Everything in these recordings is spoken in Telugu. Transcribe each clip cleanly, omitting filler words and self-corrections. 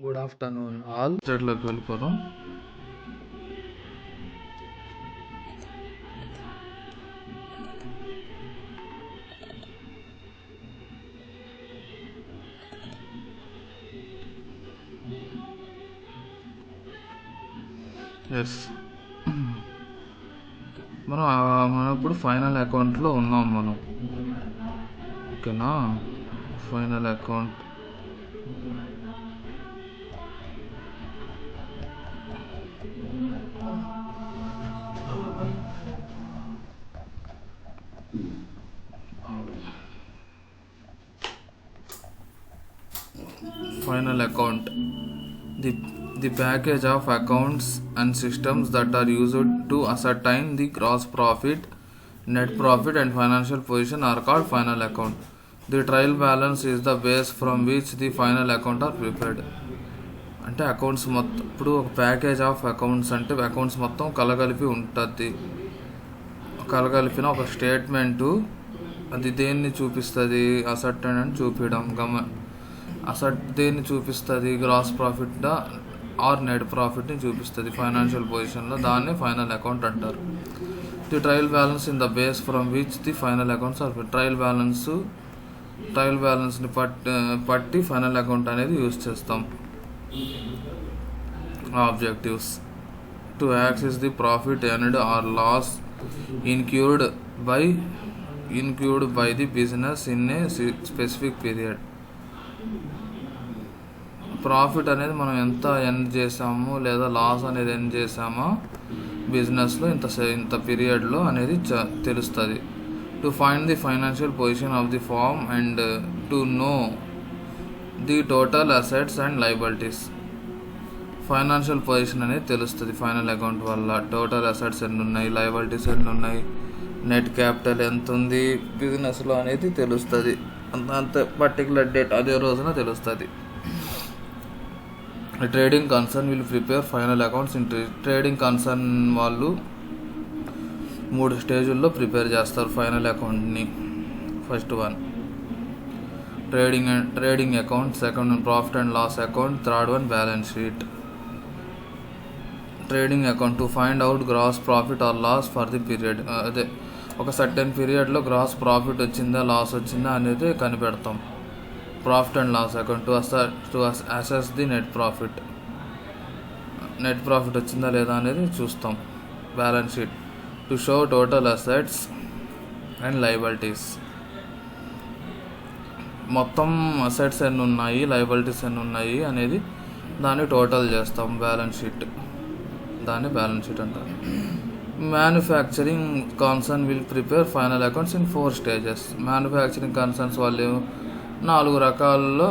Good afternoon all. చెట్లోకి వెళ్ళిపోదాం. ఎస్, మనం ఇప్పుడు ఫైనల్ అకౌంట్లో ఉన్నాం మనం. ఓకేనా? Final account the package of accounts and systems that are used to ascertain the gross profit, net profit and financial position are called final account. The trial balance is the base from which the final account are prepared. అంటే అకౌంట్స్ మొత్తం, ఇప్పుడు ఒక ప్యాకేజ్ ఆఫ్ అకౌంట్స్ అంటే అకౌంట్స్ మొత్తం కలగలిపి ఉంటుంది. కలగలిపిన ఒక స్టేట్మెంటు అది దేన్ని చూపిస్తుంది? అసర్టైన్ అని చూపించడం. దేన్ని చూపిస్తుంది? గ్రాస్ ప్రాఫిట్ ఆర్ నెట్ ప్రాఫిట్ని చూపిస్తుంది ఫైనాన్షియల్ పొజిషన్లో. దాన్ని ఫైనల్ అకౌంట్ అంటారు. The trial balance in the base from which the final accounts are. Trial బ్యాలెన్స్ని పట్టి ఫైనల్ అకౌంట్ అనేది యూజ్ చేస్తాం. Objectives: to access the profit earned or loss incurred by the business in a specific period. Profit అనేది మనం ఎంత ఎర్న్ చేసాము లేదా లాస్ అనేది ఎర్న్ చేసామో బిజినెస్లో ఇంత పీరియడ్లో అనేది తెలుస్తుంది. To find the financial position of the firm and to know the total assets and liabilities. Financial position అనేది తెలుస్తుంది ఫైనల్ అకౌంట్ వల్ల. టోటల్ అసెట్స్ ఎన్ని ఉన్నాయి, లయబిలిటీస్ ఎన్ని ఉన్నాయి, నెట్ క్యాపిటల్ ఎంత ఉంది బిజినెస్లో అనేది తెలుస్తుంది. అంత పర్టికులర్ డేట్ అదే రోజున తెలుస్తుంది. Trading concern will prepare final accounts. Trading concern వాళ్ళు 3 స్టేజుల్లో ప్రిపేర్ చేస్తారు ఫైనల్ అకౌంట్ని. First one trading account, second one profit and loss account, third one balance sheet. Trading account to find out gross profit or loss for the period. అదే ఒక సర్టెన్ పీరియడ్లో గ్రాస్ ప్రాఫిట్ వచ్చిందా లాస్ వచ్చిందా అనేది కనిపెడతాం. Profit and loss account to assess the net profit వచ్చిందా లేదా అనేది చూస్తాం. Balance sheet to show total assets and liabilities. మొత్తం అసెట్స్ ఎన్ని ఉన్నాయి, లయబిలిటీస్ ఎన్ని ఉన్నాయి అనేది దాన్ని టోటల్ చేస్తాం. దాన్ని బ్యాలెన్స్ షీట్ అంటారు. Manufacturing concern will prepare final accounts in 4 stages. Manufacturing concerns వాళ్ళు 4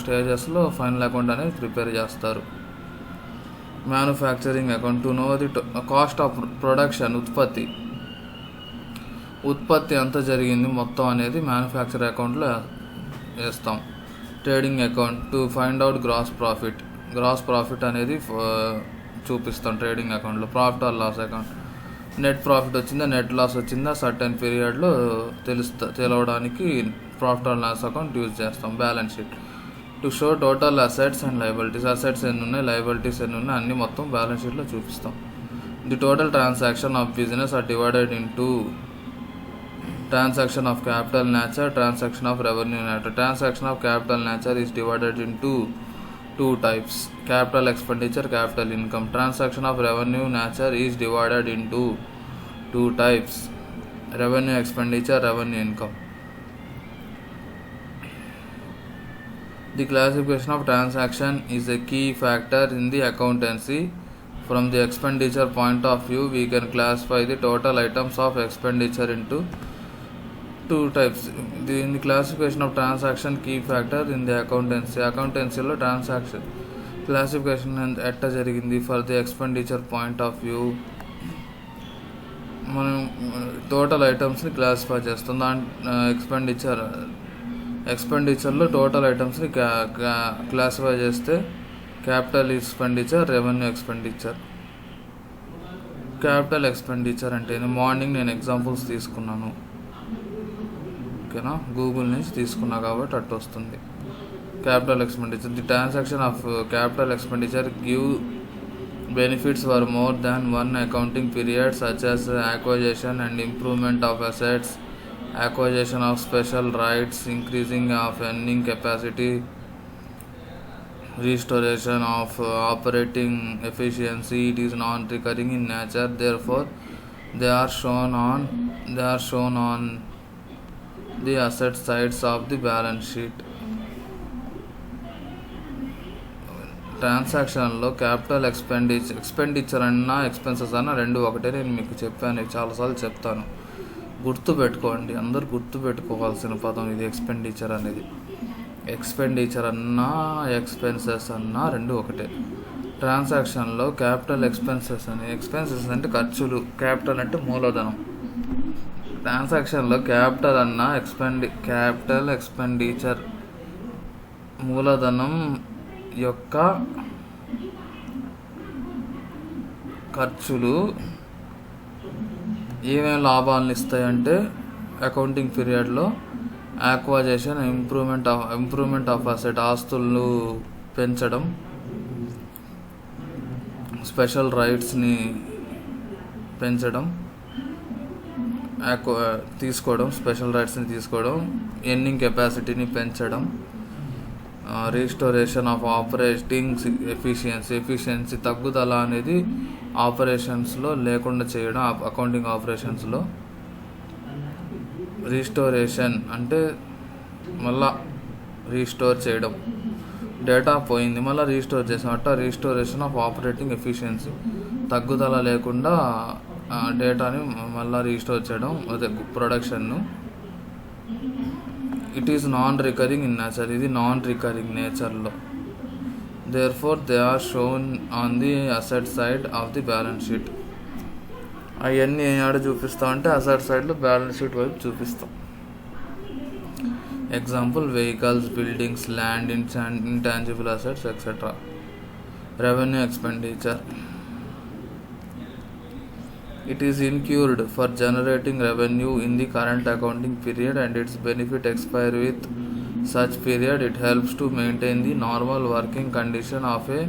స్టేజెస్లో ఫైనల్ అకౌంట్ అనేది ప్రిపేర్ చేస్తారు. Manufacturing account to know the cost of production. ఉత్పత్తి ఎంత జరిగింది మొత్తం అనేది మ్యానుఫ్యాక్చర్ అకౌంట్లో వేస్తాం. Trading account to find out gross profit అనేది చూపిస్తాం ట్రేడింగ్ అకౌంట్లో. Profit or loss account net profit వచ్చిందా నెట్ లాస్ వచ్చిందా సర్టెన్ పీరియడ్లో తెలవడానికి profit or loss account use చేస్తాం. Balance sheet to show total assets and liabilities. Assets ఎన్ని ఉన్నాయి, లయబిలిటీస్ ఎన్ని ఉన్నాయి అన్నీ మొత్తం బ్యాలెన్స్ షీట్లో చూపిస్తాం. The total transaction of business are divided into transaction of capital nature, transaction of revenue nature. Transaction of capital nature is divided into 2 types: capital expenditure, capital income. Transaction of revenue nature is divided into 2 types: revenue expenditure, revenue income. The classification of transaction is a key factor in the accountancy. From the expenditure point of view, we can classify the total items of expenditure into 2 types. The classification of transaction key factor in the accountancyలో ట్రాన్సాక్షన్ క్లాసిఫికేషన్ ఎట్లా జరిగింది for the expenditure point of view. మనం టోటల్ ఐటమ్స్ని క్లాసిఫై చేస్తాం. ఎక్స్పెండిచర్లో టోటల్ ఐటమ్స్ని క్లాసిఫై చేస్తే capital expenditure, revenue expenditure. Capital expenditure అంటే మార్నింగ్ నేను ఎగ్జాంపుల్స్ తీసుకున్నాను, ఓకేనా, గూగుల్ నుంచి తీసుకున్నా కాబట్టి అట్టు వస్తుంది. capital expenditure. The transaction of capital expenditure give benefits for more than one accounting period, such as acquisition and improvement of assets, acquisition of special rights, increasing of earning capacity, restoration of operating efficiency. It is non-recurring in nature, therefore they are shown on the asset sides of the balance sheet. ట్రాన్సాక్షన్లో క్యాపిటల్ ఎక్స్పెండిచర్ అన్నా ఎక్స్పెన్సెస్ అన్నా రెండు ఒకటే. నేను మీకు చెప్పాను, చాలాసార్లు చెప్తాను, గుర్తుపెట్టుకోండి. అందరు గుర్తుపెట్టుకోవాల్సిన పదం ఇది. ఎక్స్పెండిచర్ అనేది, ఎక్స్పెండిచర్ అన్నా ఎక్స్పెన్సెస్ అన్నా రెండు ఒకటే. ట్రాన్సాక్షన్లో క్యాపిటల్ ఎక్స్పెన్సెస్ అంటే ఖర్చులు, క్యాపిటల్ అంటే మూలధనం. ట్రాన్సాక్షన్లో క్యాపిటల్ ఎక్స్పెండిచర్ మూలధనం యొక్క ఖర్చులు ఏమేమి లాభాలను ఇస్తాయంటే అకౌంటింగ్ పీరియడ్లో యాక్వజేషన్, ఇంప్రూవ్మెంట్ ఆఫ్ అసెట్, ఆస్తులు పెంచడం, స్పెషల్ రైట్స్ని పెంచడం, స్పెషల్ రైట్స్ని తీసుకోవడం, ఎర్నింగ్ కెపాసిటీని పెంచడం, రీస్టోరేషన్ ఆఫ్ ఆపరేటింగ్ ఎఫిషియన్సీ తగ్గుదల అనేది ఆపరేషన్స్లో లేకుండా చేయడం. అకౌంటింగ్ ఆపరేషన్స్లో రీస్టోరేషన్ అంటే మళ్ళా రీస్టోర్ చేయడం, డేటా పోయింది మళ్ళీ రీస్టోర్ చేసాం, అట్లా రీస్టోరేషన్ ఆఫ్ ఆపరేటింగ్ ఎఫిషియన్సీ, తగ్గుదల లేకుండా డేటాని మళ్ళీ రీస్టోర్ చేయడం, అదే ప్రొడక్షన్ను. It is non recurring in nature, ఇది నాన్ రికరింగ్ నేచర్లో. Therefore they are shown on the asset side of the balance sheet. అవన్నీ ఏడ చూపిస్తాం అంటే అసెట్ సైడ్లో బ్యాలెన్స్ షీట్ వైపు చూపిస్తాం. Example vehicles, buildings, land, intangible assets etcetera. Revenue expenditure. It is incurred for generating revenue in the current accounting period and its benefit expire with such period. It helps to maintain the normal working condition of a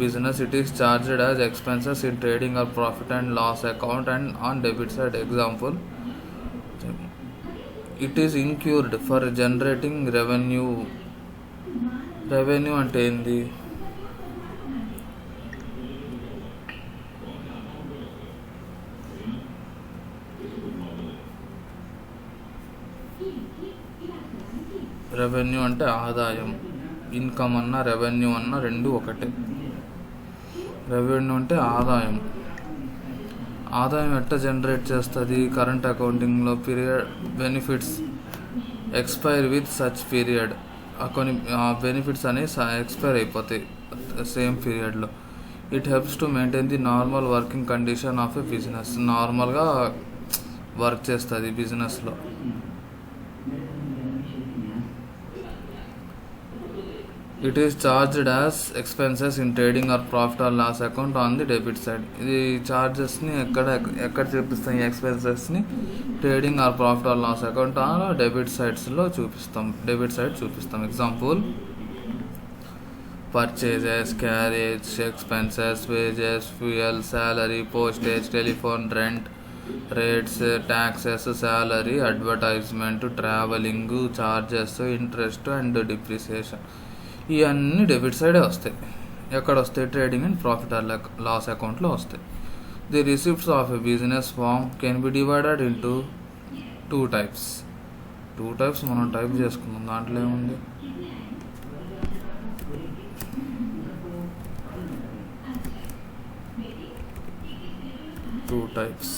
business. It is charged as expenses in trading or profit and loss account and on debit side. Example, it is incurred for generating revenue. Revenue అంటే ఏంది? రెవెన్యూ అంటే ఆదాయం. ఇన్కమ్ అన్న రెవెన్యూ అన్న రెండు ఒకటే. రెవెన్యూ అంటే ఆదాయం. ఆదాయం ఎట్లా జనరేట్ చేస్తుంది? కరెంట్ అకౌంటింగ్లో period benefits expire with such period. కొన్ని బెనిఫిట్స్ అనేవి ఎక్స్పైర్ అయిపోతాయి సేమ్ పీరియడ్లో. It helps to maintain the normal working condition of a business. నార్మల్గా వర్క్ చేస్తుంది బిజినెస్లో. It is charged as expenses in trading or profit or loss account on the debit side. ఇది చార్జెస్ని ఎక్కడ చూపిస్తాం? ఈ ఎక్స్పెన్సెస్ని trading or profit or loss account or debit సైడ్స్లో చూపిస్తాం. డెబిట్ సైడ్ చూపిస్తాం. Example, purchases, carriage expenses, wages, fuel, salary, postage, telephone, rent, rates, taxes, salary, advertisement, travelling, charges, interest and depreciation. ఇవన్నీ డెబిట్ సైడే వస్తాయి. ఎక్కడ వస్తాయి? Trading and profit or loss అకౌంట్లో వస్తాయి. The receipts of a business firm can be divided into two types. మనం టైప్ చేసుకున్నాం. దాంట్లో ఏముంది? Two types.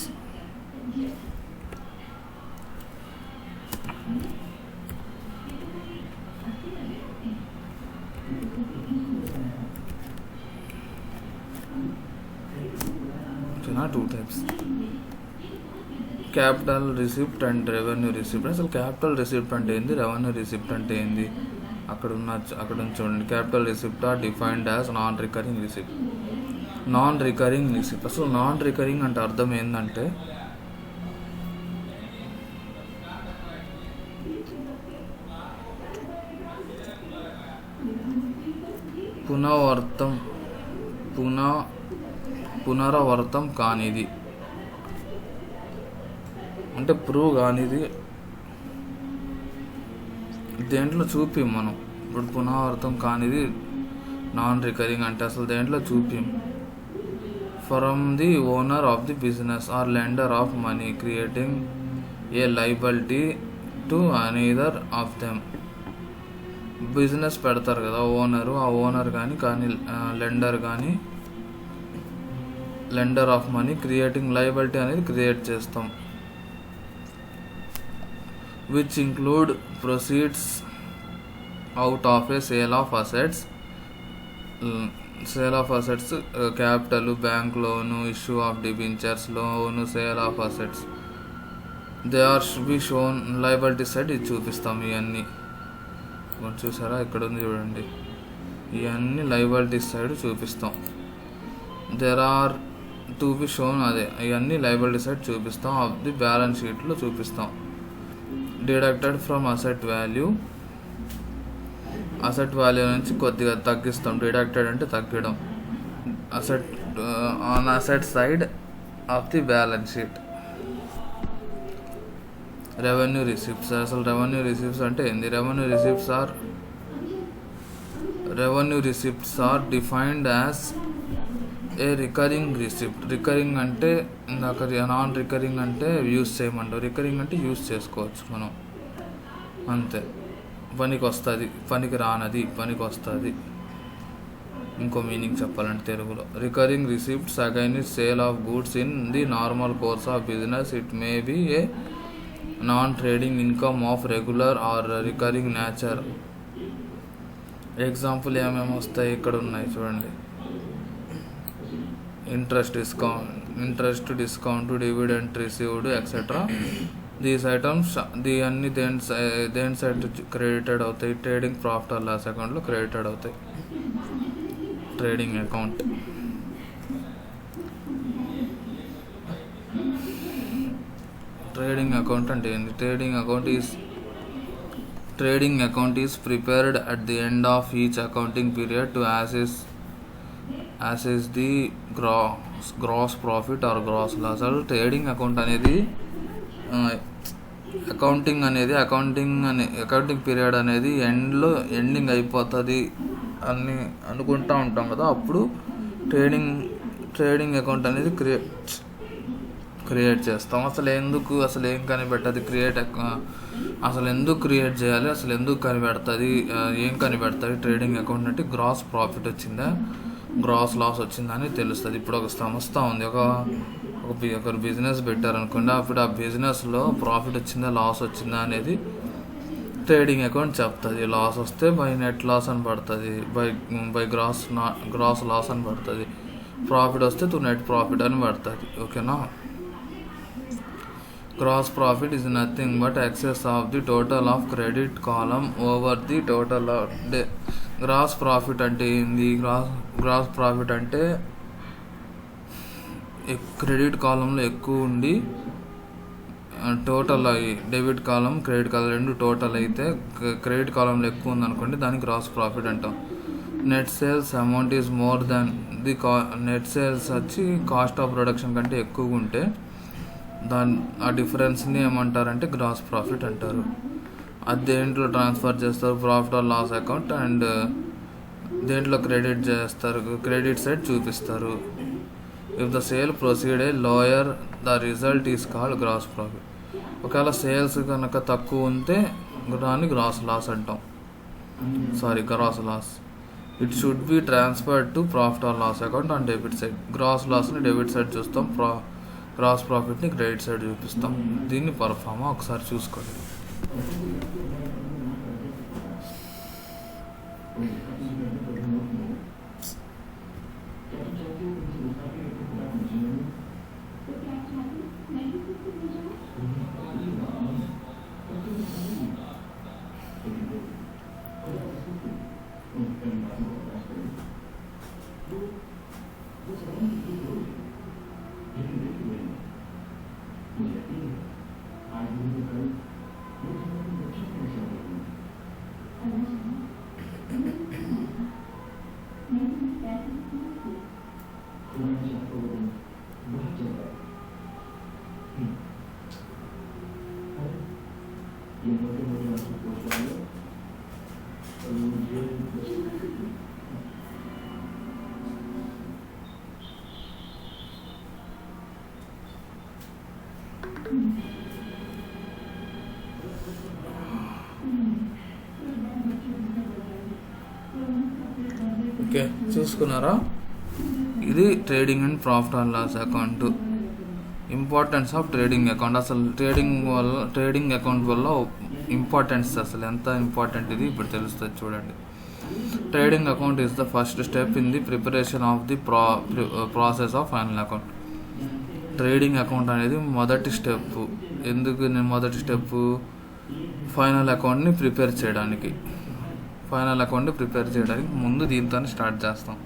Capital receipt and revenue receipt. అసలు క్యాపిటల్ రిసిప్ట్ అంటే ఏంది, రెవెన్యూ రిసిప్ట్ అంటే ఏంది? అక్కడ చూడండి. Capital receipt are defined as non recurring receipt. అసలు నాన్ రికరింగ్ అంటే అర్థం ఏంటంటే, పునరావర్తం పునరావర్తం కానిది అంటే ప్రూవ్ కానిది. దేంట్లో చూపిం మనం ఇప్పుడు పునరావర్తం కానిది నాన్ రికరింగ్ అంటే అసలు దేంట్లో చూపిం. From the owner of the business or lender of money creating a liability to another of them. Business పెడతారు కదా ఓనరు, ఆ ఓనర్ కానీ లెండర్ కానీ lender of money creating liability అనేది క్రియేట్ చేస్తాం. Which include proceeds out of a sale of assets capital, bank loan, issue of debentures, loan, sale of assets. They are be shown liability side ఇది చూపిస్తాం. ఇవన్నీ చూసారా ఇక్కడ ఉంది చూడండి, ఇవన్నీ లయబిలిటీస్ సైడ్ చూపిస్తాం. There are to be shown అదే ఇవన్నీ లయబిలిటీ సైడ్ చూపిస్తాం. ఆఫ్ ది బ్యాలెన్స్ షీట్లో చూపిస్తాం. డిడక్టెడ్ ఫ్రమ్ అసెట్ వాల్యూ నుంచి కొద్దిగా తగ్గిస్తాం. డిడక్టెడ్ అంటే తగ్గడం. On asset side of the balance sheet. Revenue receipts. అసలు రెవెన్యూ రిసిప్ట్స్ అంటే ఏంది? Revenue receipts are defined as a recurring receipt. Recurring అంటే ఇందాక, నాన్ రికరింగ్ అంటే యూజ్ చేయమంటావు, రికరింగ్ అంటే యూజ్ చేసుకోవచ్చు మనం అంతే. పనికి వస్తుంది, పనికి రానది పనికి వస్తుంది. ఇంకో మీనింగ్ చెప్పాలంటే తెలుగులో, recurring receipts against sale of goods in the normal course of business. It may be A non trading income of regular are recurring nature. Example ఏమేమి వస్తాయి ఇక్కడ ఉన్నాయి చూడండి. Interest discount, dividend received etcetera. These items అన్ని దేని సైడ్ క్రెడిటెడ్ అవుతాయి? ట్రేడింగ్ ప్రాఫిట్ ఆర్ లాస్ అకౌంట్లో క్రెడిటెడ్ అవుతాయి. Trading account. ట్రేడింగ్ అకౌంట్ అంటే ఏంటి? Trading account is prepared at the end of each accounting period to assess the gross profit or gross loss. అసలు ట్రేడింగ్ అకౌంట్ అనేది అకౌంటింగ్ పీరియడ్ అనేది ఎండింగ్ అయిపోతుంది అని అనుకుంటూ ఉంటాం కదా, అప్పుడు ట్రేడింగ్ అకౌంట్ అనేది క్రియేట్ చేస్తాం. అసలు ఏం కనిపెట్టది అసలు ఎందుకు క్రియేట్ చేయాలి, అసలు ఎందుకు కనిపెడుతుంది, ఏం కనిపెడుతుంది ట్రేడింగ్ అకౌంట్ అంటే? గ్రాస్ ప్రాఫిట్ వచ్చిందా, గ్రాస్ లాస్ వచ్చిందా అని తెలుస్తుంది. ఇప్పుడు ఒక సంస్థ ఉంది, ఒకరు బిజినెస్ పెట్టారనుకోండి, అప్పుడు ఆ బిజినెస్లో ప్రాఫిట్ వచ్చిందా లాస్ వచ్చిందా అనేది ట్రేడింగ్ అకౌంట్ చెప్తుంది. లాస్ వస్తే బై నెట్ లాస్ అని పడుతుంది, బై గ్రాస్ లాస్ అని పడుతుంది. ప్రాఫిట్ వస్తే నెట్ ప్రాఫిట్ అని పడుతుంది. ఓకేనా? Gross profit is nothing but excess of the total of credit column over the total of gross profit అంటే ఏంది? గ్రాస్ ప్రాఫిట్ అంటే క్రెడిట్ కాలంలో ఎక్కువ ఉండి టోటల్ అయ్యి, డెబిట్ కాలం క్రెడిట్ కాలం రెండు టోటల్ అయితే క్రెడిట్ కాలంలో ఎక్కువ ఉందనుకోండి, దానికి గ్రాస్ ప్రాఫిట్ అంటాం. Net sales amount is more than the net sales వచ్చి కాస్ట్ ఆఫ్ ప్రొడక్షన్ కంటే ఎక్కువగా ఉంటే ఆ డిఫరెన్స్ని ఏమంటారంటే గ్రాస్ ప్రాఫిట్ అంటారు. అది దేంట్లో ట్రాన్స్ఫర్ చేస్తారు? Profit or loss account. And దేంట్లో క్రెడిట్ చేస్తారు? క్రెడిట్ సైడ్ చూపిస్తారు. If the sale proceed a lower the result is called gross profit. ఒకవేళ సేల్స్ కనుక తక్కువ ఉంటే దాన్ని గ్రాస్ లాస్ అంటాం. Gross loss. It should be transferred to profit or loss account on debit side. Gross లాస్ని డెబిట్ సైడ్ చూస్తాం, గ్రాస్ ప్రాఫిట్ని క్రెడిట్ సైడ్ చూపిస్తాం. దీన్ని పర్ఫార్మా ఒకసారి చూసుకోండి. ఓకే, చూసుకున్నారా? ఇది trading and profit and loss account. Importance of trading account. అసలు ట్రేడింగ్ అకౌంట్ వల్ల ఇంపార్టెన్స్ అసలు ఎంత ఇంపార్టెంట్ ఇది ఇప్పుడు తెలుస్తుంది చూడండి. Trading account is the first step in the preparation of the process of final account. Trading account అనేది మొదటి స్టెప్. ఎందుకు నేను మొదటి స్టెప్? ఫైనల్ అకౌంట్ని ప్రిపేర్ చేయడానికి ముందు దీంతో స్టార్ట్ చేస్తాం.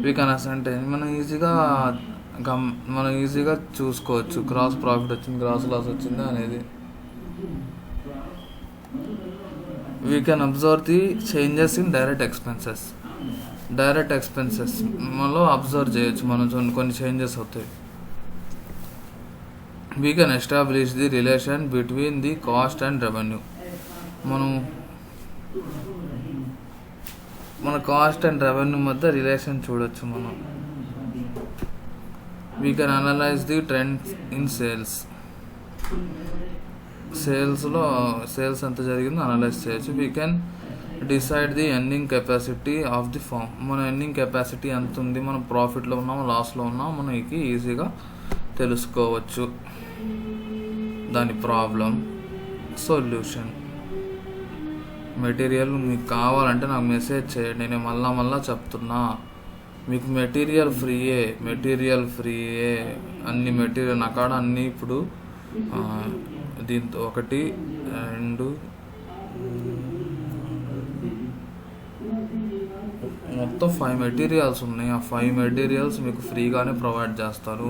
వీకనెస్ అంటే మనం ఈజీగా చూసుకోవచ్చు. గ్రాస్ ప్రాఫిట్ వచ్చింది, గ్రాస్ లాస్ వచ్చిందా అనేది. We can observe the changes in direct expenses మనలో అబ్జర్వ్ చేయొచ్చు. మనం కొన్ని చేంజెస్ అవుతాయి. We can establish the relation between the cost and revenue. మన కాస్ట్ అండ్ రెవెన్యూ మధ్య రిలేషన్ చూడొచ్చు మనం. We can analyse the trends in sales ఎంత జరిగిందో అనలైజ్ చేయొచ్చు. We can decide the earning capacity of the firm. మన ఎర్నింగ్ కెపాసిటీ ఎంత ఉంది, మనం ప్రాఫిట్లో ఉన్నాము, లాస్లో ఉన్నాము, మనకి ఈజీగా తెలుసుకోవచ్చు. దాని ప్రాబ్లం సొల్యూషన్. మెటీరియల్ మీకు కావాలంటే నాకు మెసేజ్ చేయండి. నేను మళ్ళా చెప్తున్నా, మీకు మెటీరియల్ ఫ్రీయే. అన్ని మెటీరియల్ నా కాడ అన్నీ ఇప్పుడు దీంతో 1 2 మొత్తం 5 మెటీరియల్స్ ఉన్నాయి. ఆ 5 మెటీరియల్స్ మీకు ఫ్రీగానే ప్రొవైడ్ చేస్తాను.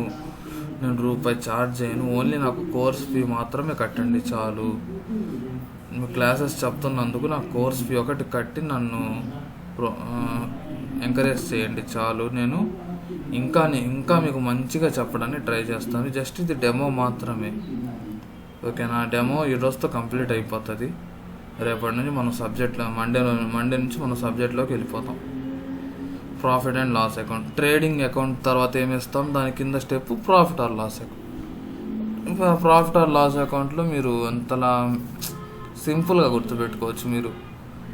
నేను రూపాయి ఛార్జ్ చేయను. ఓన్లీ నాకు కోర్స్ ఫీ మాత్రమే కట్టండి చాలు. మీ క్లాసెస్ చెప్తున్నందుకు నాకు కోర్స్ ఫీ ఒకటి కట్టి నన్ను ఎంకరేజ్ చేయండి చాలు. నేను ఇంకా మీకు మంచిగా చెప్పడానికి ట్రై చేస్తాను. జస్ట్ ఇది డెమో మాత్రమే. ఓకేనా? డెమో ఈరోజుతో కంప్లీట్ అయిపోతుంది. రేపటి నుంచి మన సబ్జెక్ట్లో మండే నుంచి మన సబ్జెక్ట్లోకి వెళ్ళిపోతాం. Profit and loss account. Trading account తర్వాత ఏమిస్తాం, దాని కింద step profit or loss account. Profit or loss అకౌంట్లో మీరు అంతలా సింపుల్గా గుర్తుపెట్టుకోవచ్చు. మీరు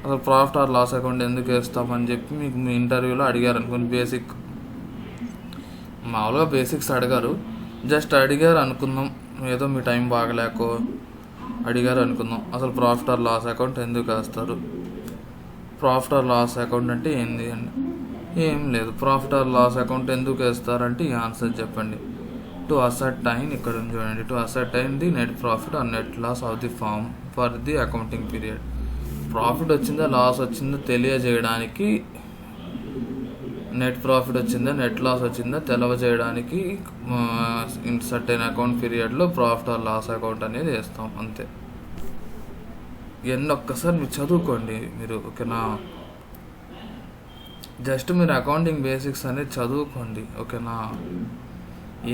అసలు ప్రాఫిట్ ఆర్ లాస్ అకౌంట్ ఎందుకు వేస్తామని చెప్పి మీకు మీ ఇంటర్వ్యూలో అడిగారు అనుకోండి. మామూలుగా బేసిక్స్ అడిగారు, జస్ట్ అడిగారు అనుకుందాం, ఏదో మీ టైం బాగలేకో అడిగారు అనుకుందాం. అసలు ప్రాఫిట్ ఆర్ లాస్ అకౌంట్ ఎందుకు వేస్తారు? ప్రాఫిట్ ఆర్ లాస్ అకౌంట్ అంటే ఏంది అండి? ఏం లేదు. ప్రాఫిట్ ఆర్ లాస్ అకౌంట్ ఎందుకు వేస్తారంటే ఈ ఆన్సర్ చెప్పండి. టు అసర్టైన్, ఇక్కడ చూడండి, to ascertain the net profit or net loss of the firm for the accounting period. Profit వచ్చిందా లాస్ వచ్చిందో తెలియజేయడానికి, నెట్ ప్రాఫిట్ వచ్చిందా నెట్ లాస్ వచ్చిందా తెలియజేయడానికి ఇన్ సర్టైన్ అకౌంట్ పీరియడ్లో ప్రాఫిట్ ఆర్ లాస్ అకౌంట్ అనేది వేస్తాం, అంతే. ఒక్కసారి మీరు చదువుకోండి మీరు, ఓకేనా? జస్ట్ మీరు అకౌంటింగ్ బేసిక్స్ అనేది చదువుకోండి, ఓకేనా?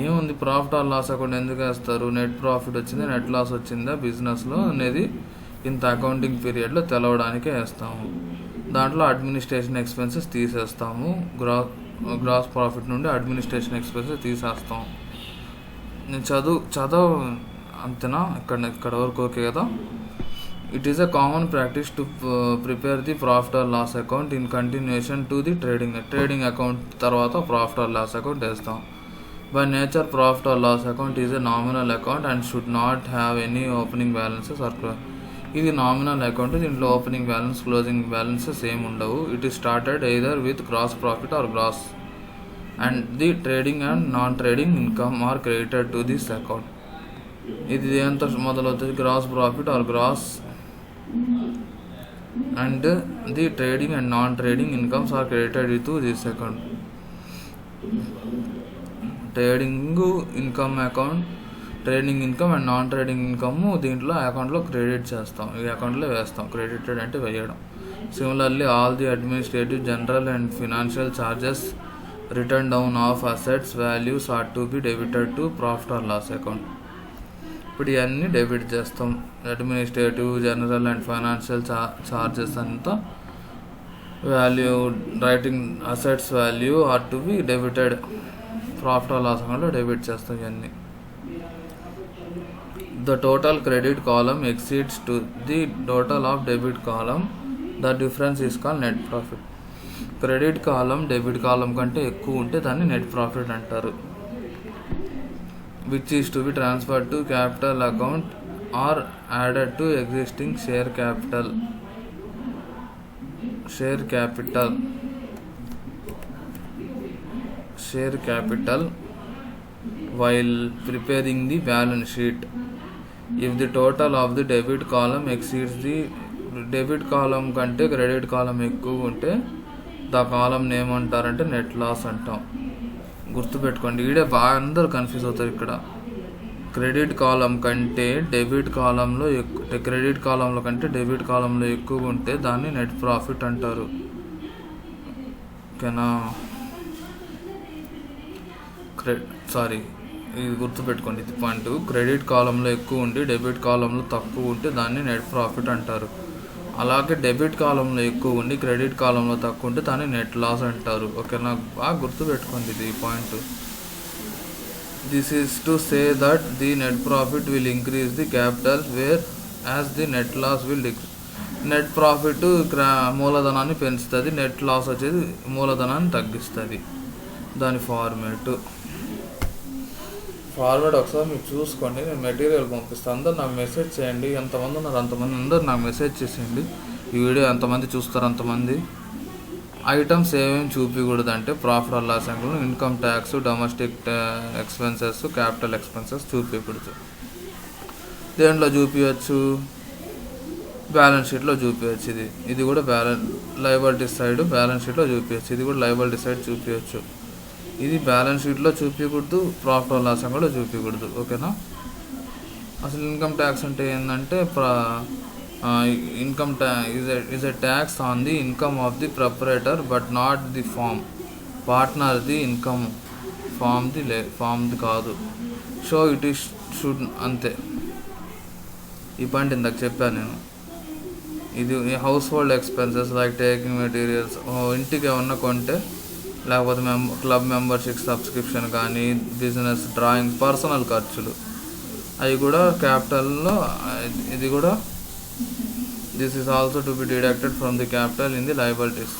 ఏముంది, ప్రాఫిట్ ఆర్ లాస్ అకౌంట్ ఎందుకు వేస్తారు? నెట్ ప్రాఫిట్ వచ్చిందా నెట్ లాస్ వచ్చిందా బిజినెస్లో అనేది ఇంత అకౌంటింగ్ పీరియడ్లో తెలవడానికే వేస్తాము. దాంట్లో అడ్మినిస్ట్రేషన్ ఎక్స్పెన్సెస్ తీసేస్తాము. గ్రాస్ ప్రాఫిట్ నుండి అడ్మినిస్ట్రేషన్ ఎక్స్పెన్సెస్ తీసేస్తాం. నేను చదువు అంతేనా? ఇక్కడ వరకు ఓకే కదా? It is a common practice to prepare the profit or loss account in continuation to the trading account తర్వాత ప్రాఫిట్ ఆర్ లాస్ అకౌంట్ వేస్తాం. By nature profit or loss account is a nominal account and should not have any opening balances or ఇది నామినల్ అకౌంట్. దీంట్లో ఓపెనింగ్ బ్యాలెన్స్ క్లోజింగ్ బ్యాలెన్సెస్ ఏమి ఉండవు. It is started either with gross profit or gross and the trading and non trading income are credited to this account. ఇది దేంతో మొదలవుతుంది? Gross profit or gross and the trading and non trading incomes are credited to this account. Trading income account, trading income and non trading income దీంట్లో అకౌంట్లో క్రెడిట్ చేస్తాం, ఈ అకౌంట్లో వేస్తాం. క్రెడిటెడ్ అంటే వేయడం. Similarly all the administrative, general and financial charges return down of assets values are to be debited to profit or loss account. ఇప్పుడు ఇవన్నీ డెబిట్ చేస్తాం. Administrative, general and financial charges అంతా value writing assets value are to be debited. Profit or loss అకౌంట్లో డెబిట్ చేస్తాం ఇవన్నీ. The total credit column exceeds to the total of debit column. The difference is called net profit. Credit column debit column కంటే ఎక్కువ ఉంటే దాన్ని నెట్ ప్రాఫిట్ అంటారు. Which is to be transferred to capital account or added to existing share capital while preparing the balance sheet. If the total of the debit column exceeds the debit column కంటే క్రెడిట్ కాలం ఎక్కువ ఉంటే దా కాలంని ఏమంటారంటే నెట్ లాస్ అంటాం. గుర్తుపెట్టుకోండి, ఈడే బాగా అందరూ కన్ఫ్యూజ్ అవుతారు ఇక్కడ. క్రెడిట్ కాలం కంటే డెబిట్ కాలంలో క్రెడిట్ కాలంలో కంటే డెబిట్ కాలంలో ఎక్కువ ఉంటే దాన్ని నెట్ ప్రాఫిట్ అంటారు. ఓకేనా? ఇది గుర్తుపెట్టుకోండి, ఇది పాయింట్. క్రెడిట్ కాలంలో ఎక్కువ ఉండి డెబిట్ కాలంలో తక్కువ ఉంటే దాన్ని నెట్ ప్రాఫిట్ అంటారు. అలాగే డెబిట్ కాలంలో ఎక్కువ ఉండి క్రెడిట్ కాలంలో తక్కువ ఉంటే దాన్ని నెట్ లాస్ అంటారు. ఓకేనా? బాగా గుర్తుపెట్టుకోండి ఇది point. This is to say that the net profit will increase the capital whereas the net loss will decrease. Net profit మూలధనాన్ని పెంచుతుంది, నెట్ లాస్ వచ్చేది మూలధనాన్ని తగ్గిస్తుంది. దాని ఫార్మేట్ ఒకసారి మీరు చూసుకోండి. నేను మెటీరియల్ పంపిస్తాను. అందరు నాకు మెసేజ్ చేయండి. ఎంతమంది ఉన్నారు అంతమంది అందరు నాకు మెసేజ్ చేసేయండి. ఈ వీడియో ఎంతమంది చూస్తారు అంతమంది. ఐటమ్స్ ఏమేమి చూపించకూడదు అంటే profit or loss account, income tax, domestic expenses, capital expenses చూపించకూడదు. దేంట్లో చూపించవచ్చు? బ్యాలెన్స్ షీట్లో చూపించవచ్చు. ఇది కూడా లయబిలిటీ సైడ్ బ్యాలెన్స్ షీట్లో చూపించవచ్చు. ఇది కూడా లయబిలిటీ సైడ్ చూపించవచ్చు. ఇది బ్యాలెన్స్ షీట్లో చూపించకూడదు, ప్రాఫిట్ ఆర్ లాస్ అకౌంట్లో చూపించకూడదు. ఓకేనా? అసలు ఇన్కమ్ ట్యాక్స్ అంటే ఏంటంటే income is a tax on the income of the proprietor but not the పార్ట్నర్ది ఇన్కమ్. ఫామ్ది కాదు. సో ఇట్ ఈస్ షుడ్ అంతే. ఈ పాయింట్ ఇందాక చెప్పాను నేను. ఇది household expenses like taking materials, ఇంటికి ఏమన్నా కొంటే, లేకపోతే క్లబ్ మెంబర్షిప్ సబ్స్క్రిప్షన్ కానీ, బిజినెస్, డ్రాయింగ్, పర్సనల్ ఖర్చులు, అవి కూడా క్యాపిటల్లో. ఇది కూడా this is also to be deducted from the capital in the liabilities.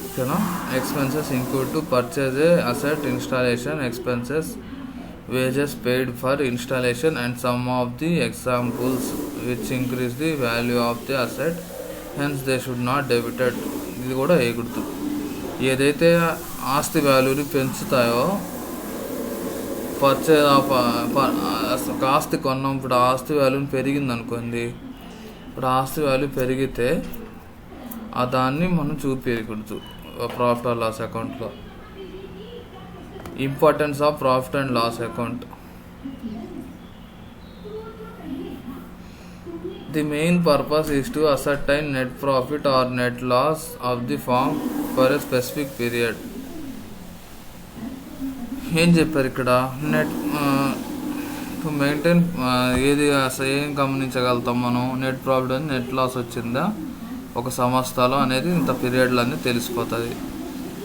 ఓకేనా? Expenses include to purchase a asset, installation expenses, wages paid for installation and some of the examples which increase the value of the asset, hence they should not debited. ఇది కూడా వేయకూడదు. ఏదైతే ఆస్తి వాల్యూని పెంచుతాయో, ఒక ఆస్తి కొన్నాం, ఇప్పుడు ఆస్తి వాల్యూని పెరిగింది అనుకోండి, ఇప్పుడు ఆస్తి వాల్యూ పెరిగితే దాన్ని మనం చూపించకూడదు ప్రాఫిట్ ఆర్ లాస్ అకౌంట్లో. Importance of profit and loss account. The main purpose is to ascertain net profit or net loss of the firm for a specific period. ఏం చెప్పారు ఇక్కడ? నెట్ టు మెయింటైన్ ఏం గమనించగలుగుతాం మనం? నెట్ ప్రాఫిట్ అని నెట్ లాస్ వచ్చిందా ఒక సంస్థలో అనేది ఇంత పీరియడ్లో అన్నీ తెలిసిపోతుంది.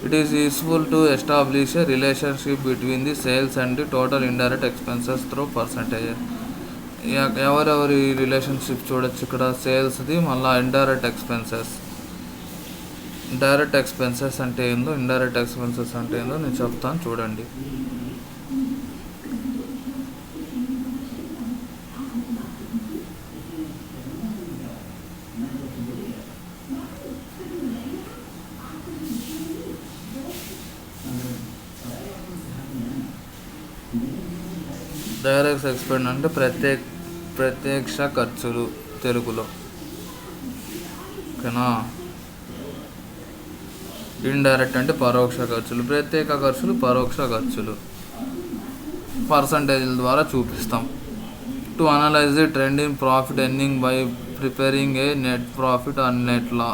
It is useful to establish a relationship between the sales and the total indirect expenses through percentages. ఎవరెవరి రిలేషన్షిప్ చూడొచ్చు ఇక్కడ? సేల్స్ది, మళ్ళీ ఇండైరెక్ట్ ఎక్స్పెన్సెస్. డైరెక్ట్ ఎక్స్పెన్సెస్ అంటే ఏందో, ఇండైరెక్ట్ ఎక్స్పెన్సెస్ అంటే ఏందో నేను చెప్తాను చూడండి. డైరెక్ట్ ఎక్స్పెండ్ అంటే ప్రత్యక్ష ఖర్చులు తెలుగులో. ఓకేనా? ఇండైరెక్ట్ అంటే పరోక్ష ఖర్చులు, ప్రత్యేక ఖర్చులు పరోక్ష ఖర్చులు. పర్సంటేజ్ల ద్వారా చూపిస్తాం. To analyse the trend in profit earning by preparing A net profit and net law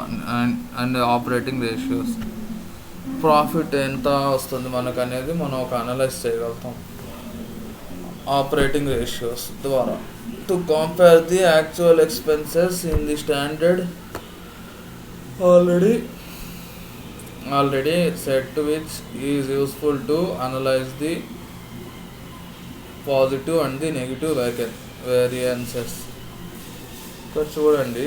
and operating ratios. Profit ఎంత వస్తుంది మనకు అనేది మనం ఒక అనలైజ్ చేయగలుగుతాం ఆపరేటింగ్ రేషియోస్ ద్వారా. To compare the actual expenses in the standard already set, which is useful to analyze the positive and the negative variances. ఇక్కడ చూడండి,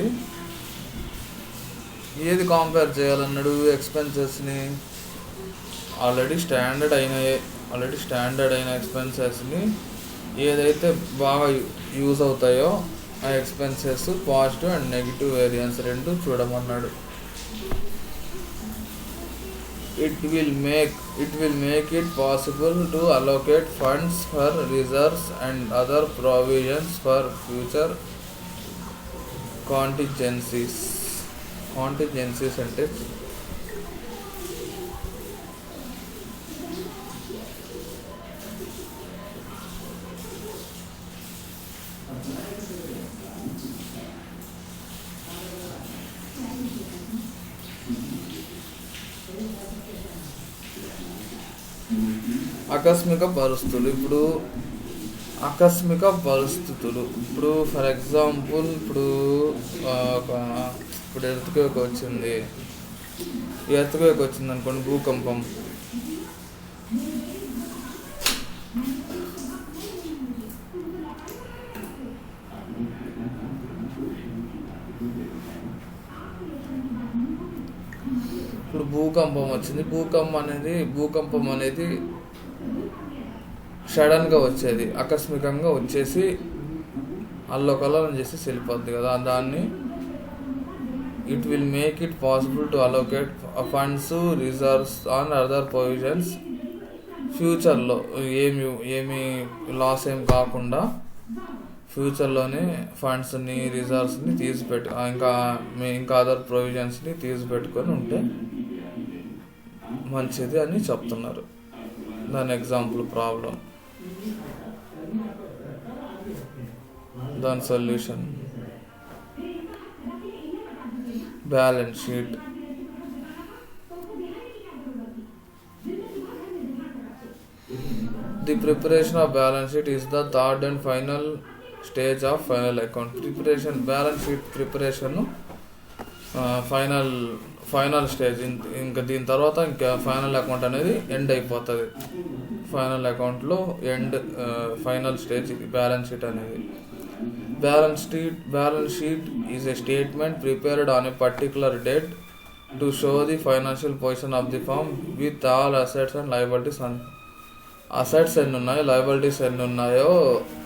ఏది కంపేర్ చేయాలన్నాడు? ఎక్స్పెన్సెస్ని ఆల్రెడీ స్టాండర్డ్ అయిన ఎక్స్పెన్సెస్ని ఏదైతే బాగా యూజ్ అవుతాయో ఆ expenses positive and negative variance రెండు చూడమన్నాడు. It will make it possible to allocate funds for reserves and other provisions for future contingencies. Contingencies అంటే ఆకస్మిక పరిస్థితులు. ఇప్పుడు ఫర్ ఎగ్జాంపుల్ ఇప్పుడు ఎర్త్క్వేక్ వచ్చింది అనుకోండి, భూకంపం. ఇప్పుడు భూకంపం వచ్చింది. భూకంపం అనేది సడన్గా వచ్చేది, ఆకస్మికంగా వచ్చేసి అల్లకల్లోలం చేసి వెళ్ళిపోద్ది కదా. దాన్ని it will make it possible to allocate funds, reserves on other provisions. ఫ్యూచర్లో ఏమి లాస్ ఏం కాకుండా ఫ్యూచర్లోనే ఫండ్స్ని, రిజర్వ్స్ని ఇంకా అదర్ ప్రొవిజన్స్ని పెట్టుకొని ఉంటే మంచిది అని చెప్తున్నారు. దాని ఎగ్జాంపుల్ ప్రాబ్లం, దాని solution. Balance sheet. The preparation of balance sheet is the third and final stage of final account. Balance sheet preparation final stage. ఇంకా దీని తర్వాత ఇంకా ఫైనల్ అకౌంట్ అనేది ఎండ్ అయిపోతుంది. ఫైనల్ అకౌంట్లో ఫైనల్ స్టేజ్ ఇది బ్యాలెన్స్ షీట్ అనేది. Balance sheet is a statement prepared on a particular date to show the financial position of the firm with all assets and liabilities. Assets ఎన్ని ఉన్నాయో, లయబిలిటీస్ ఎన్ని ఉన్నాయో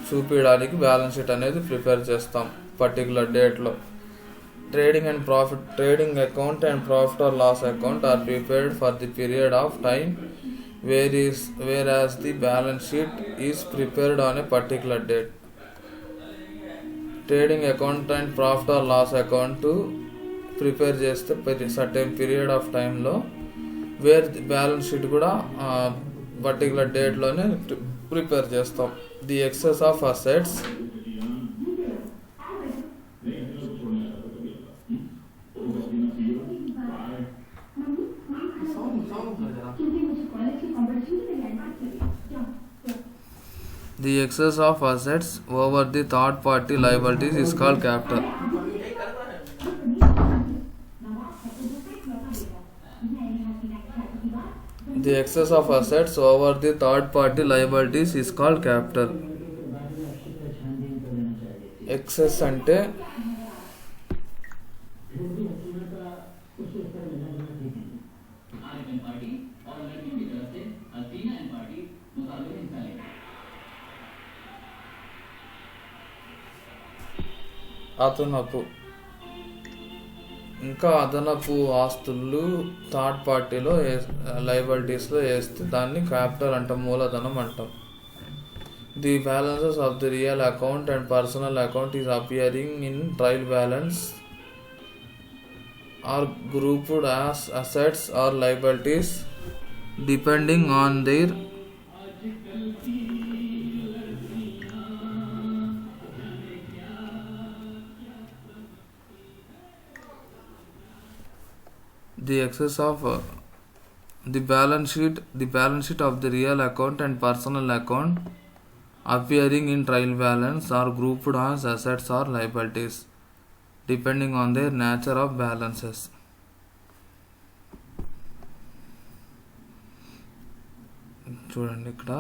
చూపించడానికి బ్యాలెన్స్ షీట్ అనేది ప్రిపేర్ చేస్తాం పర్టికులర్ డేట్లో. Trading account and profit or loss account are prepared for the period of time, whereas the balance sheet is prepared on a particular date. Trading account and profit or loss account to prepare చేస్తే certain period of time లో, వేర్ బ్యాలెన్స్ షీట్ కూడా పర్టికులర్ డేట్లోనే ప్రిపేర్ చేస్తాం. The excess of assets over the third party liabilities is called capital. The excess of assets over the third party liabilities is called capital. Excess అంటే అదనపు ఆస్తులు థర్డ్ పార్టీలో లయబిలిటీస్లో వేస్తే దాన్ని క్యాపిటల్ అంటాం, మూలధనం అంటాం. The balances of the real account and personal account is appearing in trial balance are grouped as assets or liabilities depending on their the excess of The balance sheet of the real account and personal account appearing in trial balance are grouped as assets or liabilities depending on their nature of balances. చూడండి ఇక్కడ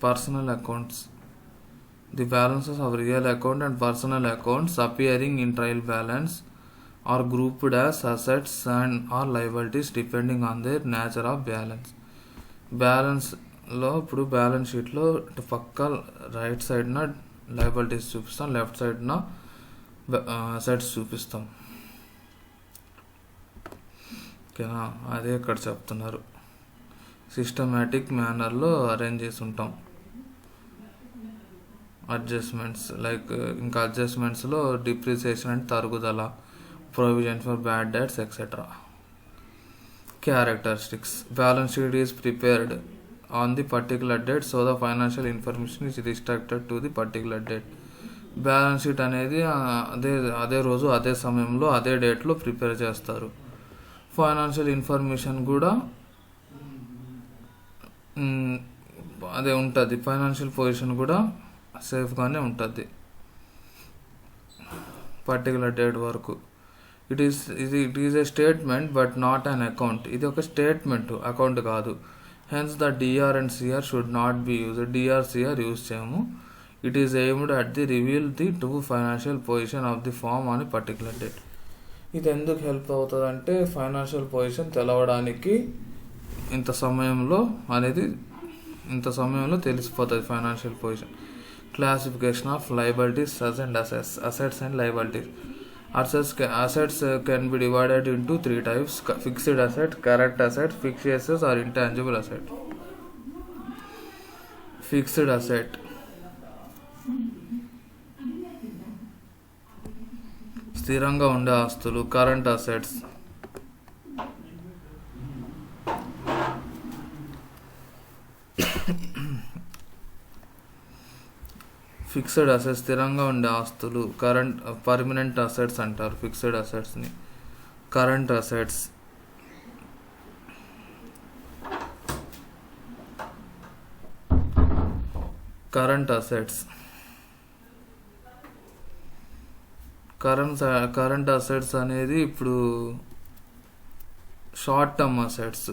personal accounts, the balances of real account and personal accounts appearing in trial balance are grouped as assets and or liabilities depending on their nature of balance. బ్యాలెన్స్లో ఇప్పుడు బ్యాలెన్స్ షీట్లో పక్క రైట్ సైడ్న లయబిలిటీస్ చూపిస్తాం, లెఫ్ట్ సైడ్న అసెట్స్ చూపిస్తాం. ఓకేనా, అదే ఇక్కడ చెప్తున్నారు. సిస్టమేటిక్ మేనర్లో అరేంజ్ చేసి ఉంటాం. అడ్జస్ట్మెంట్స్ లైక్ ఇంకా అడ్జస్ట్మెంట్స్లో డిప్రిసియేషన్ అంటే తరుగుదల, provision for bad debts etcetera. Characteristics: balance sheet is prepared on the particular date so the financial information is restricted to the particular date. Balance sheet అనేది అదే రోజు అదే సమయంలో అదే డేట్లో ప్రిపేర్ చేస్తారు. ఫైనాన్షియల్ ఇన్ఫర్మేషన్ కూడా అదే ఉంటుంది. ఫైనాన్షియల్ పొజిషన్ కూడా సేఫ్గానే ఉంటుంది పర్టికులర్ డేట్ వరకు. It is a statement but not an account. ఇది ఒక స్టేట్మెంట్, అకౌంట్ కాదు. Hence the DR and CR should not be use. DR CR use చేయము. It is aimed at the reveal the true financial position of the firm on particular date. ఇది ఎందుకు హెల్ప్ అవుతుంది అంటే ఫైనాన్షియల్ పొజిషన్ తెలవడానికి ఇంత సమయంలో తెలిసిపోతుంది financial position. Classification of liabilities and assets and liabilities. Assets can be divided into three types: fixed asset, current asset, fixed assets or intangible asset. Fixed asset స్థిరంగా ఉండే ఆస్తులు. కరెంట్ అసెట్స్ ఫిక్స్డ్ అసెట్స్ స్థిరంగా ఉండే ఆస్తులు. పర్మనెంట్ అసెట్స్ అంటారు ఫిక్స్డ్ అసెట్స్ని. కరెంట్ అసెట్స్ కరెంట్ అసెట్స్ అనేది ఇప్పుడు షార్ట్ టర్మ్ అసెట్స్.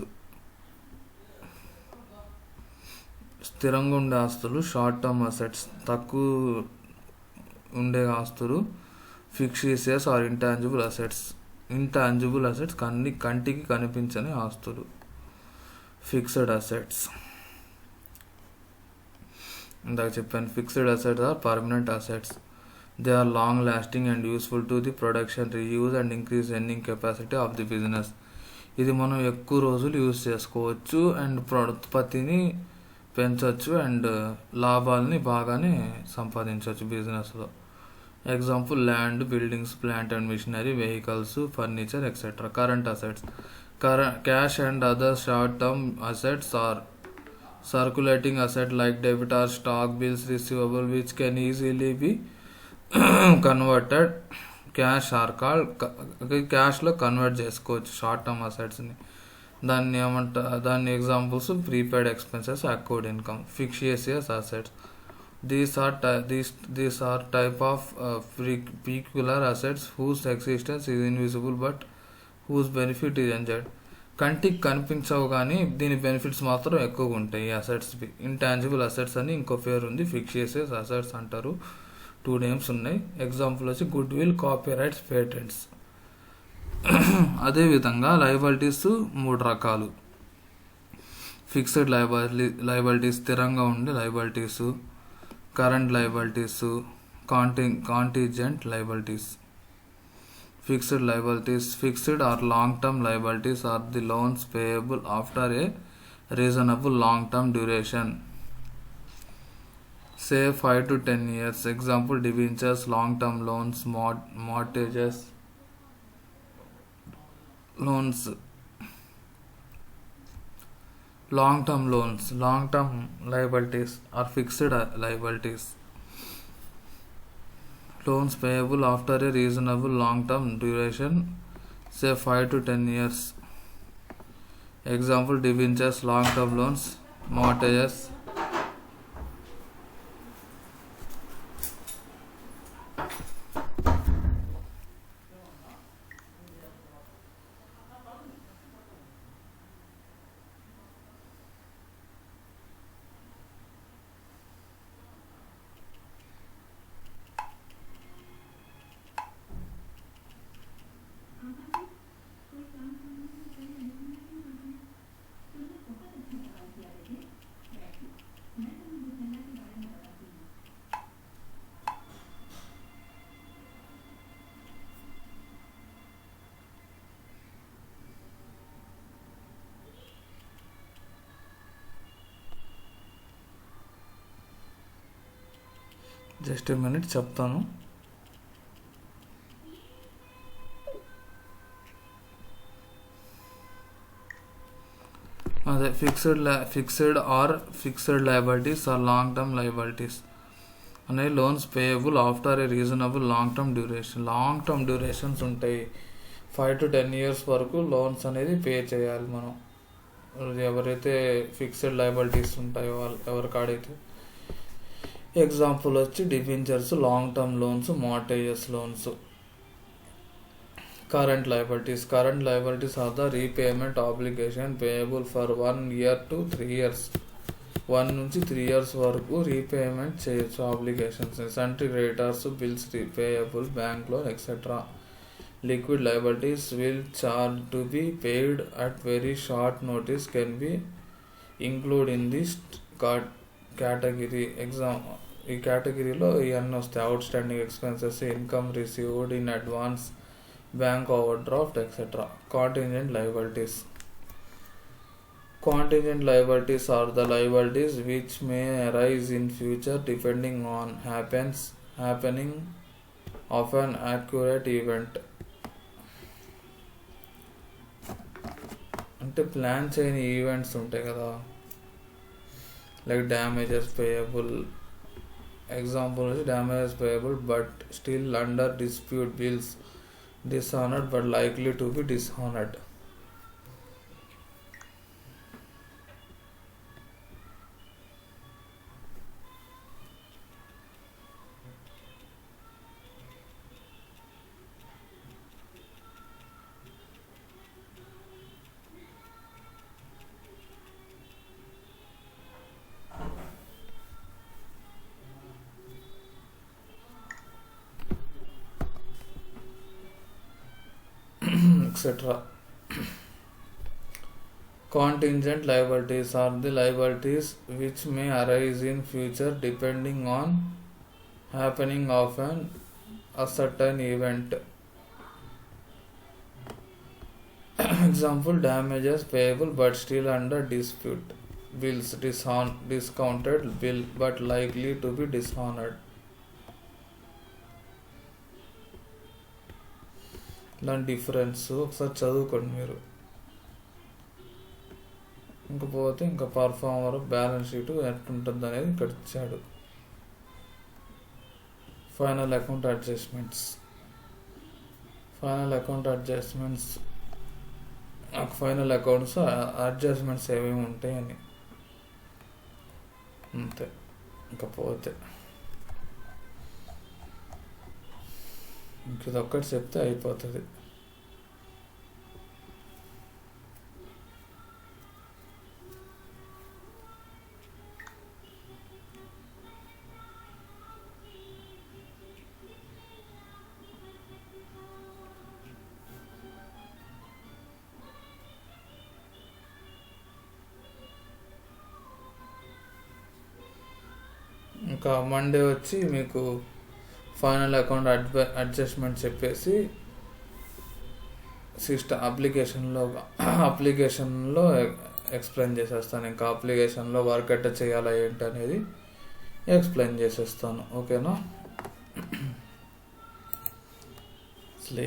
స్థిరంగా ఉండే ఆస్తులు షార్ట్ టర్మ్ అసెట్స్, తక్కువ ఉండే ఆస్తులు fixed assets or intangible assets కంటికి కనిపించని ఆస్తులు ఫిక్స్డ్ అసెట్స్. ఇందాక చెప్పాను, fixed assets are permanent assets. They are long lasting and useful to the production, reuse and increase earning capacity of the business. ఇది మనం ఎక్కువ రోజులు యూజ్ చేసుకోవచ్చు అండ్ ఉత్పత్తిని పెంచవచ్చు అండ్ లాభాలని బాగానే సంపాదించవచ్చు బిజినెస్లో. Example land, buildings, plant and machinery, vehicles, furniture etcetera. Current assets cash and other short term assets are circulating asset like debitors, stock, bills, receivable which can easily be converted cash are called క్యాష్లో కన్వర్ట్ చేసుకోవచ్చు షార్ట్ టర్మ్ అసెట్స్ని. దాన్ని examples prepaid expenses, accrued income. Fixed assets these are type of peculiar assets whose existence is invisible but whose benefit is enjoyed. కంటికి కనిపించవు కానీ దీని బెనిఫిట్స్ మాత్రం ఎక్కువగా ఉంటాయి ఈ అసెట్స్కి. ఇంటాంజిబుల్ అసెట్స్ అని ఇంకో పేరు ఉంది, ఫిక్స్డ్ అసెట్స్ అంటారు. 2 నేమ్స్ ఉన్నాయి. ఎగ్జాంపుల్ వచ్చి good will, copy rights, patents. అదేవిధంగా లయబిలిటీస్ 3 రకాలు. ఫిక్స్డ్ లయబిలిటీస్ స్థిరంగా ఉండే liabilities, current liabilities, contingent liabilities. Fixed liabilities. Fixed or long-term liabilities are the loans payable after a reasonable long-term duration, say 5 to 10 years. Example debentures, long-term loans, mortgages, loans. Long-term loans, long-term liabilities are fixed liabilities. Loans payable after a reasonable long-term duration, say 5 to 10 years. Example debentures, long-term loans, mortgages. Just a minute చెప్తాను. అదే fixed liabilities are long term liabilities అనే loans payable after a reasonable long term durations ఉంటాయి. 5 to 10 years వరకు లోన్స్ అనేది పే చేయాలి మనం. ఎవరైతే ఫిక్స్డ్ లయబిలిటీస్ ఉంటాయో వాళ్ళు ఎవరికాడైతే. ఎగ్జాంపుల్ వచ్చి debentures, long term loans, mortgages loans. Current liabilities are the repayment obligation payable for 1 year to 3 years. 1 నుంచి 3 years వరకు రీపేమెంట్ చేయొచ్చు obligations. Sundry creditors, bills payable, bank loan etcetera. Liquid liabilities will charge to be paid at very short notice can be included in this category. ఈ కేటగిరీలో ఇవన్నీ వస్తాయి. Out standing expenses, income received in advance, bank overdraft, etc. Contingent liabilities are the liabilities which may arise in future depending on happening of an accurate event. అంటే ప్లాన్ చేయని ఈవెంట్స్ ఉంటాయి కదా, like damages payable. Example damages payable but still under dispute, bills dishonored but likely to be dishonored. etc. Contingent liabilities are the liabilities which may arise in future depending on happening of a certain event. Example damages payable but still under dispute, bills discounted bill but likely to be dishonored. ఇలాంటి డిఫరెన్స్ ఒకసారి చదువుకోండి మీరు. ఇంకపోతే ఇంకా పర్ఫార్మర్ బ్యాలెన్స్ షీట్ ఎట్లుంటుంది అనేది ఇక్కడ ఇచ్చాడు. ఫైనల్ అకౌంట్ అడ్జస్ట్మెంట్స్ నాకు ఫైనల్ అకౌంట్స్ అడ్జస్ట్మెంట్స్ ఏమేమి ఉంటాయని అంతే. ఇంకపోతే ఇంకొకటి చెప్తే అయిపోతుంది. ఇంకా మండే వచ్చి మీకు ఫైనల్ అకౌంట్ అడ్జస్ట్మెంట్ చెప్పేసి అప్లికేషన్లో ఎక్స్ప్లెయిన్ చేసేస్తాను. ఇంకా అప్లికేషన్లో వర్క్ ఎట్ట చేయాలా ఏంటి అనేది ఎక్స్ప్లెయిన్ చేసేస్తాను. ఓకేనా? అసలు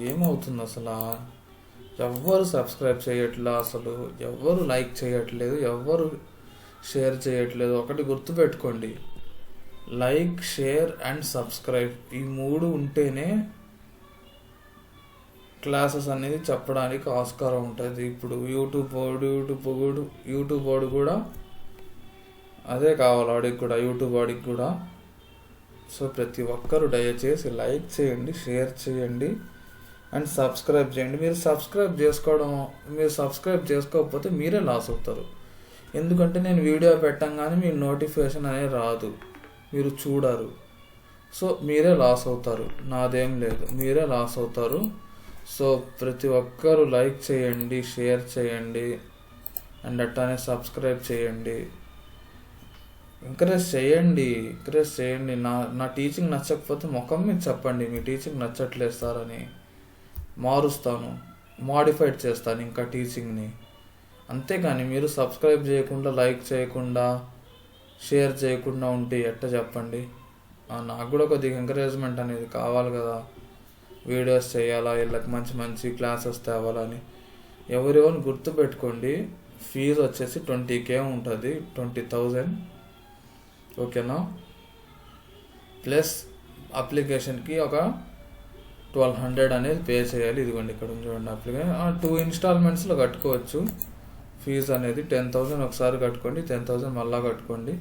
ఏమవుతుంది, అసలు ఎవ్వరు సబ్స్క్రైబ్ చేయట్లా, అసలు ఎవ్వరు లైక్ చేయట్లేదు, ఎవ్వరు షేర్ చేయట్లేదు. ఒకటి గుర్తుపెట్టుకోండి, లైక్, షేర్ అండ్ సబ్స్క్రైబ్ ఈ 3 ఉంటేనే క్లాసెస్ అనేది చెప్పడానికి ఆస్కారం ఉంటుంది. ఇప్పుడు యూట్యూబ్ వాడు కూడా అదే కావాలి, వాడికి కూడా. సో ప్రతి ఒక్కరు దయచేసి లైక్ చేయండి, షేర్ చేయండి అండ్ సబ్స్క్రైబ్ చేయండి. మీరు సబ్స్క్రైబ్ చేసుకోకపోతే మీరే లాస్ అవుతారు. ఎందుకంటే నేను వీడియో పెట్టంగానే మీ నోటిఫికేషన్ అనేది రాదు, మీరు చూడరు. సో మీరే లాస్ అవుతారు, నాదేం లేదు, మీరే లాస్ అవుతారు. సో ప్రతి ఒక్కరు లైక్ చేయండి, షేర్ చేయండి అండ్ అట్లానే సబ్స్క్రైబ్ చేయండి. ఎంకరేజ్ చేయండి. నా టీచింగ్ నచ్చకపోతే ముఖం మీద చెప్పండి, మీ టీచింగ్ నచ్చట్లేదు సార్ అని. మారుస్తాను, మాడిఫైడ్ చేస్తాను ఇంకా టీచింగ్ని. అంతేగాని మీరు సబ్స్క్రైబ్ చేయకుండా, లైక్ చేయకుండా, షేర్ చేయకుండా ఉంటే ఎట్ట చెప్పండి. నాకు కూడా కొద్దిగా ఎంకరేజ్మెంట్ అనేది కావాలి కదా, వీడియోస్ చేయాలా, వీళ్ళకి మంచి మంచి క్లాసెస్ తేవాలని. ఎవరెవరిని గుర్తుపెట్టుకోండి, ఫీజు వచ్చేసి 20K ఉంటుంది, 20,000. ఓకేనా? ప్లస్ అప్లికేషన్కి ఒక 1,200 అనేది పే చేయాలి. ఇదిగోండి ఇక్కడ చూడండి అప్లికేషన్. 2 ఇన్స్టాల్మెంట్స్లో కట్టుకోవచ్చు ఫీజు అనేది. 10,000 ఒకసారి కట్టుకోండి, 10,000 మళ్ళా కట్టుకోండి.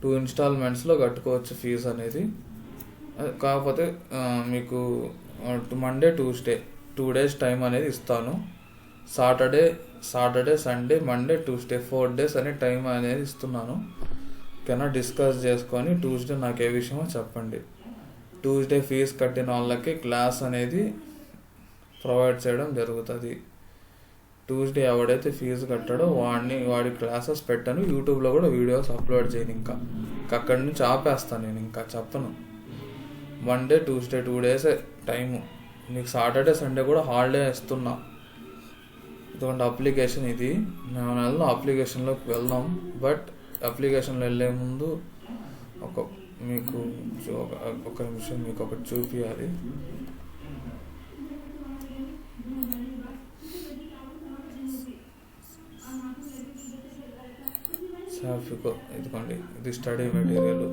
2 ఇన్స్టాల్మెంట్స్లో కట్టుకోవచ్చు ఫీజు అనేది. కాకపోతే మీకు మండే, ట్యూస్డే 2 days టైం అనేది ఇస్తాను. Saturday, Sunday, Monday, Tuesday 4 days అనే టైం అనేది ఇస్తున్నాను. ఓకేనా? డిస్కస్ చేసుకొని ట్యూస్డే నాకు ఏ విషయమో చెప్పండి. ట్యూస్డే ఫీజు కట్టిన వాళ్ళకి క్లాస్ అనేది ప్రొవైడ్ చేయడం జరుగుతుంది. ట్యూస్డే ఎవడైతే ఫీజు కట్టాడో వాడి క్లాసెస్ పెట్టాను. యూట్యూబ్లో కూడా వీడియోస్ అప్లోడ్ చేయను. ఇంకా అక్కడి నుంచి ఆపేస్తాను, నేను ఇంకా చెప్పను. Monday, Tuesday 2 days time. మీకు సాటర్డే, సండే కూడా హాలిడే ఇస్తున్నా. ఇటువంటి అప్లికేషన్ ఇది. నేను అప్లికేషన్లోకి వెళ్దాం. బట్ అప్లికేషన్లో వెళ్ళే ముందు ఒక నిమిషం మీకు ఒకటి చూపించాలి. సాఫికో ఇదిగోండి, ఇది స్టడీ మెటీరియల్.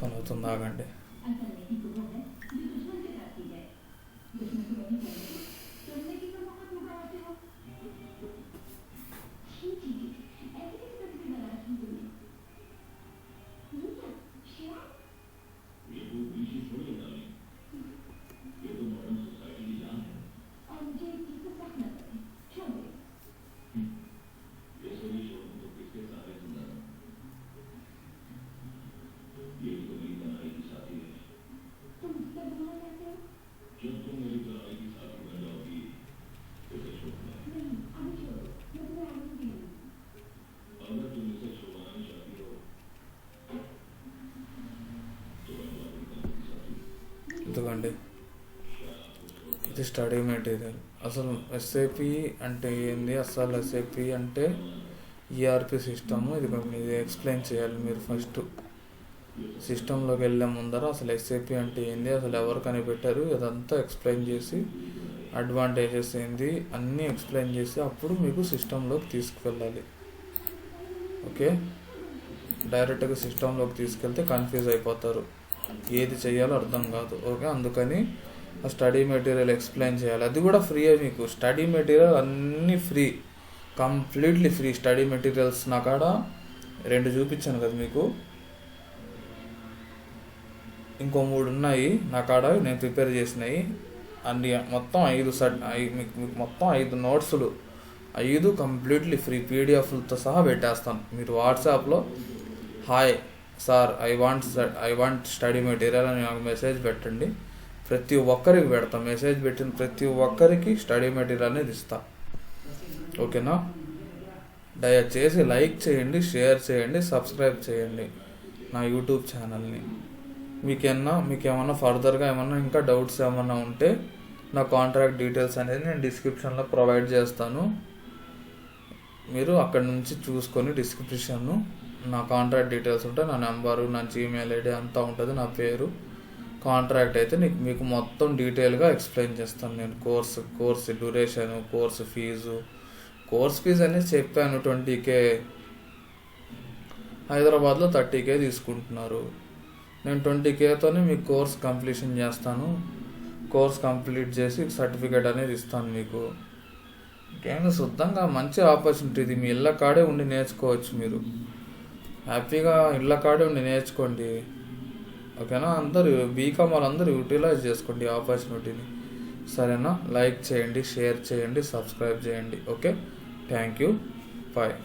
కనువుతుంది, ఆగండి. ఎందుకండి ఇది స్టడీ మెటీరియల్. అసలు ఎస్ఏపి అంటే ఏంది, అసలు ఎస్ఏపి అంటే ఈఆర్పి సిస్టము. ఇది ఎక్స్ప్లెయిన్ చేయాలి మీరు ఫస్ట్. సిస్టంలోకి వెళ్ళే ముందర అసలు ఎస్ఏపి అంటే ఏంది, అసలు ఎవరు కనిపెట్టారు, ఇదంతా ఎక్స్ప్లెయిన్ చేసి, అడ్వాంటేజెస్ ఏంది అన్నీ ఎక్స్ప్లెయిన్ చేసి అప్పుడు మీకు సిస్టంలోకి తీసుకువెళ్ళాలి. ఓకే? డైరెక్ట్గా సిస్టంలోకి తీసుకెళ్తే కన్ఫ్యూజ్ అయిపోతారు, ఏది చేయాలో అర్థం కాదు. ఓకే? అందుకని ఆ స్టడీ మెటీరియల్ ఎక్స్ప్లెయిన్ చేయాలి. అది కూడా ఫ్రీయే మీకు. స్టడీ మెటీరియల్ అన్నీ free, completely free. Study materials నా కాడ 2 చూపించాను కదా మీకు, ఇంకో 3 ఉన్నాయి నా కాడ నేను ప్రిపేర్ చేసినాయి అన్ని. మొత్తం 5 మీకు మొత్తం 5 నోట్సులు, 5 కంప్లీట్లీ ఫ్రీ, పీడిఎఫ్లతో సహా పెట్టేస్తాను. మీరు వాట్సాప్లో hi sir I want study material అని నాకు మెసేజ్ పెట్టండి. ప్రతి ఒక్కరికి పెడతాం. మెసేజ్ పెట్టిన ప్రతి ఒక్కరికి స్టడీ మెటీరియల్ అనేది ఇస్తా. ఓకేనా? దయచేసి లైక్ చేయండి, షేర్ చేయండి, సబ్స్క్రైబ్ చేయండి నా యూట్యూబ్ ఛానల్ని. మీకేమన్నా ఫర్దర్గా ఏమన్నా ఇంకా డౌట్స్ ఏమన్నా ఉంటే నా కాంటాక్ట్ డీటెయిల్స్ అనేది నేను డిస్క్రిప్షన్లో ప్రొవైడ్ చేస్తాను. మీరు అక్కడ నుంచి చూసుకొని డిస్క్రిప్షన్ నా కాంటాక్ట్ డీటెయిల్స్ ఉంటాయి. నా నెంబరు, నా జీమెయిల్ ఐడి అంతా ఉంటుంది, నా పేరు. కాంట్రాక్ట్ అయితే మీకు మొత్తం డీటెయిల్గా ఎక్స్ప్లెయిన్ చేస్తాను నేను. కోర్సు డ్యూరేషన్, కోర్స్ ఫీజు అనేది చెప్పాను 20K. హైదరాబాద్లో 30K తీసుకుంటున్నారు. నేను 20Kతోనే మీకు కోర్స్ కంప్లీషన్ చేస్తాను. కోర్స్ కంప్లీట్ చేసి సర్టిఫికేట్ అనేది ఇస్తాను మీకు. ఇంకేమైనా శుద్ధంగా మంచి ఆపర్చునిటీ ఇది. మీ ఇళ్ళ కాడే ఉండి నేర్చుకోవచ్చు. మీరు హ్యాపీగా ఇళ్ళ కాడే ఉండి నేర్చుకోండి. ఓకేనా? అందరూ బీకామ్ వాళ్ళందరూ యూటిలైజ్ చేసుకోండి ఈ ఆపర్చునిటీని. సరేనా? లైక్ చేయండి, షేర్ చేయండి, సబ్స్క్రైబ్ చేయండి. Okay, thank you, bye.